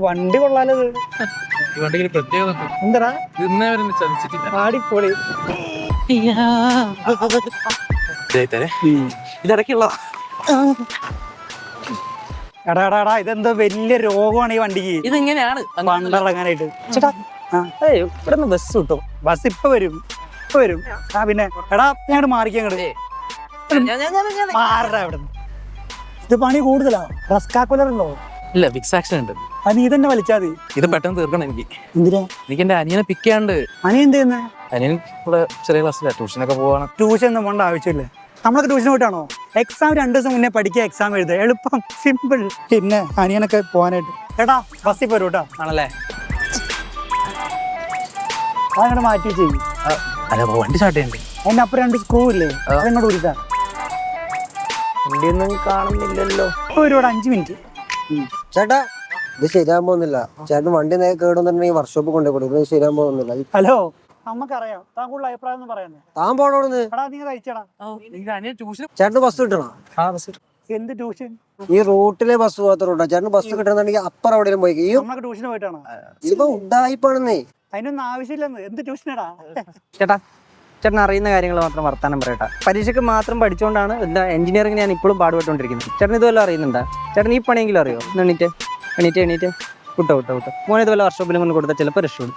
വണ്ടി കൊള്ളാലോ ഈ വണ്ടിക്ക് പ്രത്യേകത എന്താ ഇന്നേ വരെ ചതിച്ചിട്ടില്ല. ആടിപ്പൊളി. ഇതിടയ്ക്കുള്ള എടാ ഇതെന്തോ വലിയ രോഗമാണ് ഈ വണ്ടിക്ക്. ഇതിങ്ങനെയാണ് പണ്ടിറങ്ങാനായിട്ട്. ചേട്ടാ ഇവിടെ നിന്ന് ബസ് കിട്ടും. ബസ് ഇപ്പൊ വരും. പിന്നെ എടാ ഞാൻ മാറിക്കങ്ങട് മാറടാ ഇവിടെ. ഇത് പണി കൂടുതലാ. റസ്കാക്കുലറുണ്ടോ? ഇല്ല, ഫിക്സ് ആക്ഷൻ ഉണ്ട്. അത് നീ തന്നെ വലിച്ചാ മതി. ഇത് പെട്ടെന്ന് തീർക്കണം എനിക്ക്. എന്തിനാ? എനിക്ക് എന്റെ അനിയനെ പിക്ക് ചെയ്യാണ്ട്. അനി എന്ത് ചെയ്യുന്നേ? അനിയൻ ഇവിടെ ചെറിയ ക്ലാസ്സില, ട്യൂഷനൊക്കെ പോവാണ്. ട്യൂഷൻ ഒന്നും പോകേണ്ട ആവശ്യമില്ല. നമ്മളൊക്കെ ട്യൂഷൻ പോയിട്ടാണോ? എക്സാം 2 ദിവസം മുന്നേ പഠിക്കുക, എക്സാം എഴുതുക, എളുപ്പം, സിമ്പിൾ. പിന്നെ അനിയനൊക്കെ പോകാനായിട്ട്. എടാ ബസ്സിൽ പോരും കേട്ടോ. ആണല്ലേ? അതങ്ങോട്ട് മാറ്റി ചെയ്യും. അല്ല, വണ്ടി സ്റ്റാർട്ട് ചെയ്യണ്ടേ? അതിനപ്പുറം 2 സ്ക്രൂ ഇല്ലേ, അതങ്ങോട്ട് വിളിച്ചാ. വണ്ടിയൊന്നും കാണുന്നില്ലല്ലോ. ഒരുപാട് 5 മിനിറ്റ്. ചേട്ടാ ഇത് ശരിയാൻ പോകുന്നില്ല. ചേട്ടൻ വണ്ടി നേരെ കേടുന്നുണ്ടെങ്കിൽ വർക്ക്ഷോപ്പ് കൊണ്ടുപോയി. ഇത് ശരിയാൻ പോകുന്നില്ല. ഹലോ, നമുക്കറിയാം താൻ കൂടുതൽ അഭിപ്രായം എന്ന് പറയുന്നത്. താൻ പോണോന്ന്. എടാ നീ കഴിച്ചടാ. ചേട്ടന് ബസ് കിട്ടണം. എന്ത് ട്യൂഷൻ? ഈ റൂട്ടിലെ ബസ് പോകാത്ത റൂട്ടാ. ചേട്ടന് ബസ് കിട്ടണമെന്നുണ്ടെങ്കിൽ അപ്പുറം എവിടെയും പോയി. നമ്മളൊക്കെ ട്യൂഷന് പോയിട്ടാണോ? ഇതിപ്പോ ഉഡായിപ്പാണെന്നേ. അതിനൊന്നും ആവശ്യമില്ലെന്ന്. എന്ത് ട്യൂഷനടാ? ചേട്ടൻ അറിയുന്ന കാര്യങ്ങൾ മാത്രം വർത്താനം പറയട്ടെ. പരീക്ഷയ്ക്ക് മാത്രം പഠിച്ചുകൊണ്ടാണ് എന്താ എഞ്ചിനീയറിംഗ് ഞാൻ ഇപ്പോഴും പാടുപെട്ടുകൊണ്ടിരിക്കുന്നത്. ചേട്ടൻ ഇതുവല്ല അറിയുന്നുണ്ടാ? ചേട്ടൻ ഈ പണിയെങ്കിലും അറിയോ? എണീറ്റ് വിട്ടോ മോനെ ഇതുപോലെ വർക്ക്ഷോപ്പിലും കൊണ്ട് കൊടുത്താൽ ചിലപ്പോൾ രക്ഷപ്പെടും.